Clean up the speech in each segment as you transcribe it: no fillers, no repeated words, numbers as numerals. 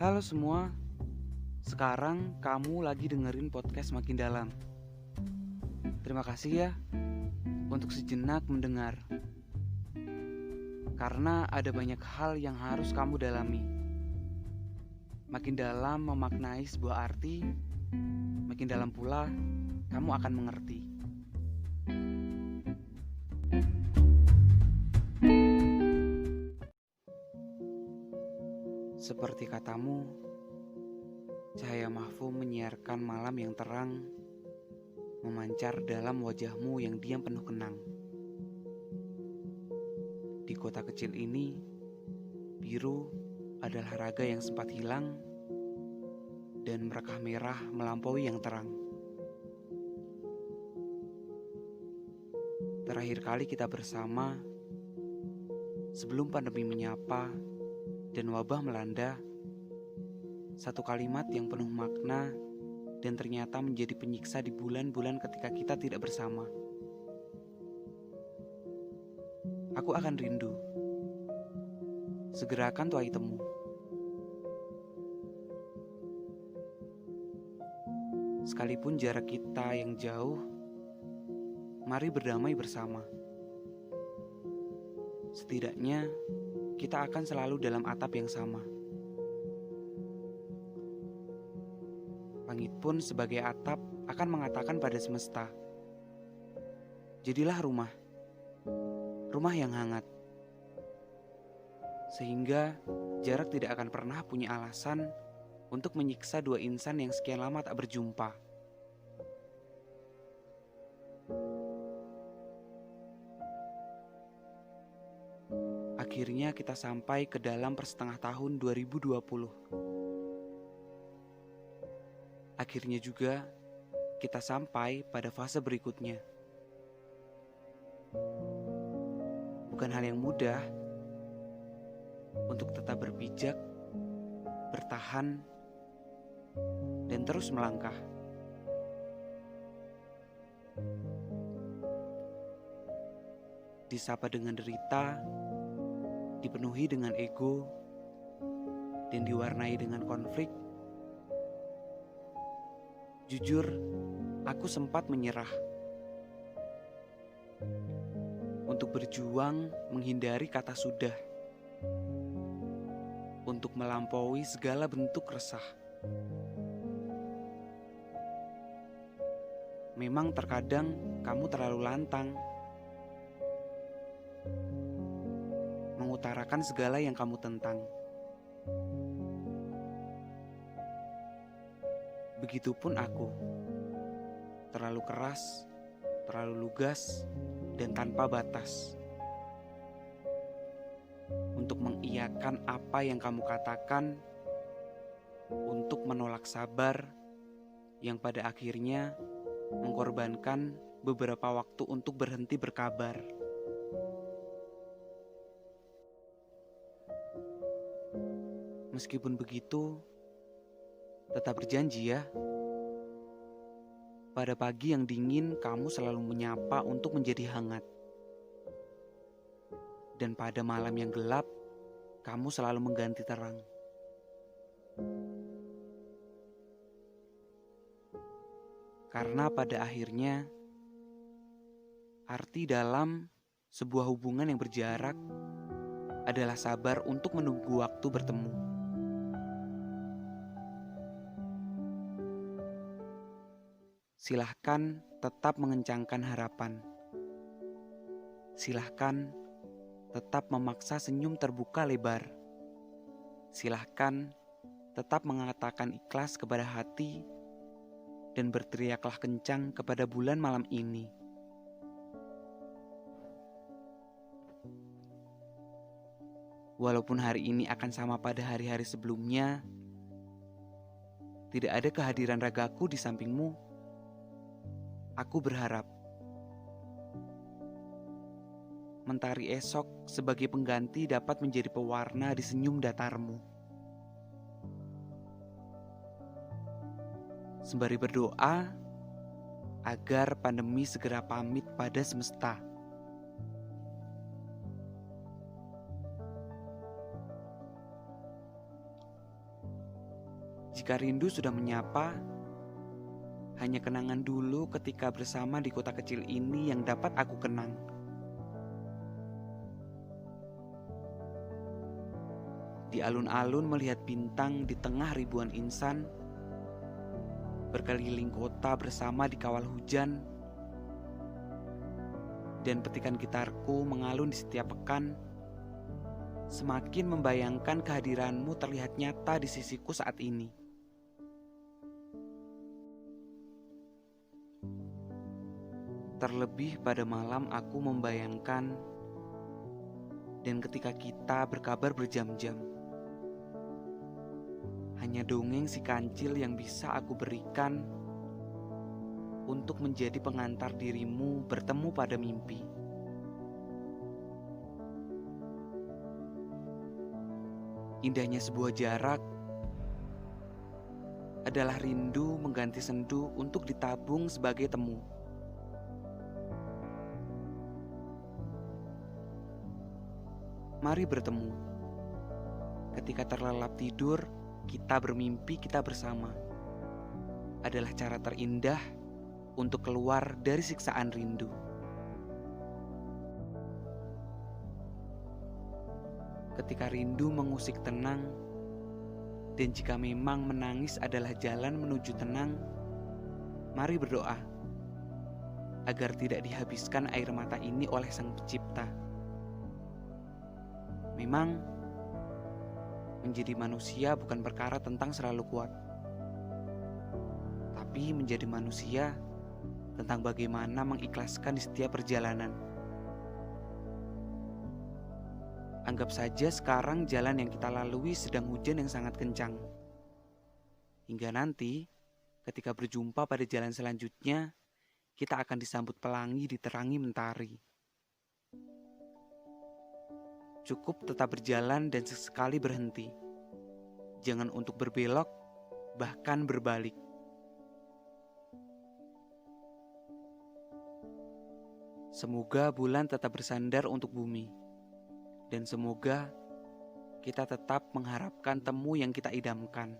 Halo semua, sekarang kamu lagi dengerin podcast Makin Dalam. Terima kasih ya untuk sejenak mendengar. Karena ada banyak hal yang harus kamu dalami. Makin dalam memaknai sebuah arti, makin dalam pula kamu akan mengerti. Seperti katamu, cahaya mahfum menyiarkan malam yang terang, memancar dalam wajahmu yang diam penuh kenang. Di kota kecil ini, biru adalah raga yang sempat hilang dan merekah merah melampaui yang terang. Terakhir kali kita bersama sebelum pandemi menyapa dan wabah melanda, satu kalimat yang penuh makna dan ternyata menjadi penyiksa di bulan-bulan ketika kita tidak bersama. Aku akan rindu. Segera akan tuai temu. Sekalipun jarak kita yang jauh, mari berdamai bersama. Setidaknya, kita akan selalu dalam atap yang sama. Langit pun sebagai atap akan mengatakan pada semesta, jadilah rumah yang hangat. Sehingga jarak tidak akan pernah punya alasan untuk menyiksa dua insan yang sekian lama tak berjumpa. Akhirnya kita sampai ke dalam persetengah tahun 2020. Akhirnya juga kita sampai pada fase berikutnya. Bukan hal yang mudah untuk tetap berpijak, bertahan, dan terus melangkah. Disapa dengan derita, dipenuhi dengan ego, dan diwarnai dengan konflik. Jujur, aku sempat menyerah. Untuk berjuang menghindari kata sudah. Untuk melampaui segala bentuk resah. Memang terkadang kamu terlalu lantang. Mengutarakan segala yang kamu tentang. Begitupun aku. Terlalu keras, terlalu lugas, dan tanpa batas. Untuk mengiyakan apa yang kamu katakan, untuk menolak sabar yang pada akhirnya mengorbankan beberapa waktu untuk berhenti berkabar. Meskipun begitu, tetap berjanji ya. Pada pagi yang dingin, kamu selalu menyapa untuk menjadi hangat. Dan pada malam yang gelap, kamu selalu mengganti terang. Karena pada akhirnya, arti dalam sebuah hubungan yang berjarak adalah sabar untuk menunggu waktu bertemu. Silahkan tetap mengencangkan harapan. Silahkan tetap memaksa senyum terbuka lebar. Silahkan tetap mengatakan ikhlas kepada hati dan berteriaklah kencang kepada bulan malam ini. Walaupun hari ini akan sama pada hari-hari sebelumnya, tidak ada kehadiran ragaku di sampingmu. Aku berharap mentari esok sebagai pengganti dapat menjadi pewarna di senyum datarmu. Sembari berdoa agar pandemi segera pamit pada semesta. Jika rindu sudah menyapa, hanya kenangan dulu ketika bersama di kota kecil ini yang dapat aku kenang. Di alun-alun melihat bintang di tengah ribuan insan, berkeliling kota bersama di kawal hujan, dan petikan gitarku mengalun di setiap pekan, semakin membayangkan kehadiranmu terlihat nyata di sisiku saat ini. Terlebih pada malam aku membayangkan, dan ketika kita berkabar berjam-jam, hanya dongeng si kancil yang bisa aku berikan untuk menjadi pengantar dirimu bertemu pada mimpi. Indahnya sebuah jarak adalah rindu mengganti sendu untuk ditabung sebagai temu. Mari bertemu. Ketika terlelap tidur, kita bermimpi kita bersama. Adalah cara terindah untuk keluar dari siksaan rindu. Ketika rindu mengusik tenang, dan jika memang menangis adalah jalan menuju tenang, mari berdoa agar tidak dihabiskan air mata ini oleh Sang Pencipta. Memang, menjadi manusia bukan perkara tentang selalu kuat, tapi menjadi manusia tentang bagaimana mengikhlaskan di setiap perjalanan. Anggap saja sekarang jalan yang kita lalui sedang hujan yang sangat kencang. Hingga nanti, ketika berjumpa pada jalan selanjutnya, kita akan disambut pelangi diterangi mentari. Cukup tetap berjalan dan sesekali berhenti. Jangan untuk berbelok, bahkan berbalik. Semoga bulan tetap bersandar untuk bumi. Dan semoga kita tetap mengharapkan temu yang kita idamkan.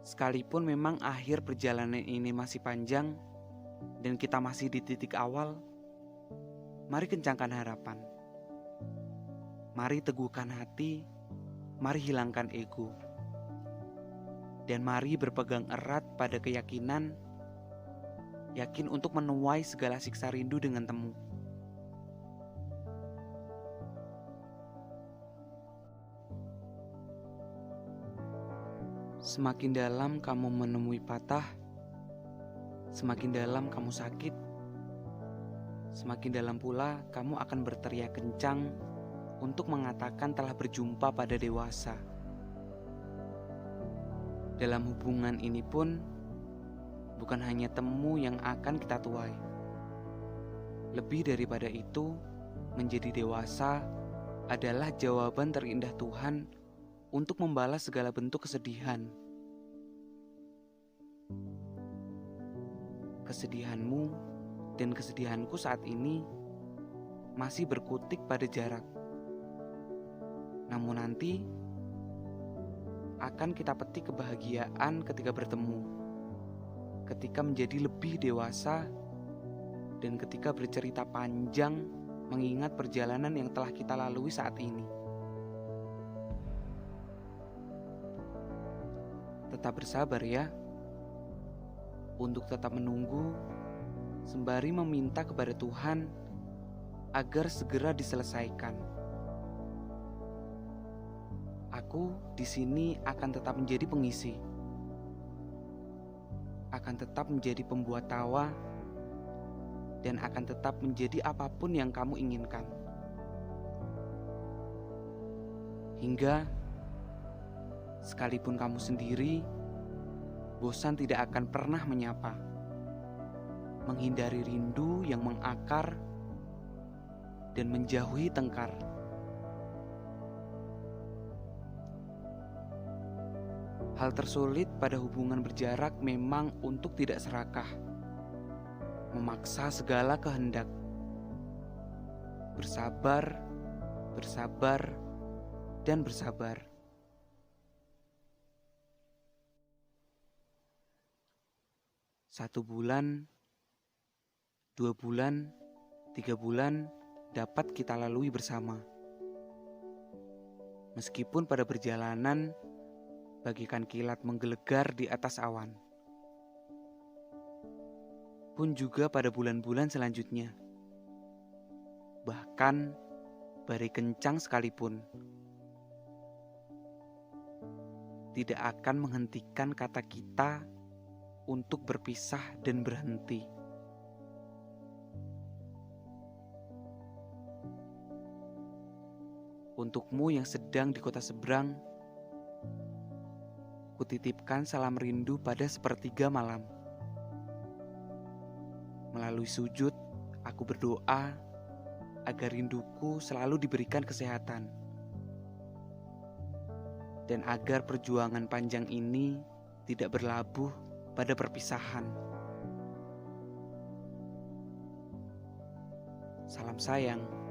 Sekalipun memang akhir perjalanan ini masih panjang dan kita masih di titik awal, mari kencangkan harapan. Mari teguhkan hati, mari hilangkan ego. Dan mari berpegang erat pada keyakinan, yakin untuk menuai segala siksa rindu dengan temu. Semakin dalam kamu menemui patah, semakin dalam kamu sakit, semakin dalam pula kamu akan berteriak kencang untuk mengatakan telah berjumpa pada dewasa. Dalam hubungan ini pun, bukan hanya temu yang akan kita tuai. Lebih daripada itu, menjadi dewasa adalah jawaban terindah Tuhan untuk membalas segala bentuk kesedihan. Kesedihanmu dan kesedihanku saat ini masih berkutik pada jarak. Namun nanti akan kita petik kebahagiaan ketika bertemu, ketika menjadi lebih dewasa, dan ketika bercerita panjang mengingat perjalanan yang telah kita lalui saat ini. Tetap bersabar ya, untuk tetap menunggu, sembari meminta kepada Tuhan agar segera diselesaikan. Aku di sini akan tetap menjadi pengisi, akan tetap menjadi pembuat tawa, dan akan tetap menjadi apapun yang kamu inginkan. Hingga sekalipun kamu sendiri, bosan tidak akan pernah menyapa, menghindari rindu yang mengakar, dan menjauhi tengkar. Hal tersulit pada hubungan berjarak memang untuk tidak serakah, memaksa segala kehendak. bersabar, bersabar, dan bersabar. Satu bulan, 2 bulan, 3 bulan dapat kita lalui bersama. Meskipun pada perjalanan, bagaikan kilat menggelegar di atas awan. Pun juga pada bulan-bulan selanjutnya. Bahkan badai kencang sekalipun tidak akan menghentikan kata kita untuk berpisah dan berhenti. Untukmu yang sedang di kota seberang, kutitipkan salam rindu pada sepertiga malam. Melalui sujud, aku berdoa agar rinduku selalu diberikan kesehatan. Dan agar perjuangan panjang ini tidak berlabuh pada perpisahan. Salam sayang.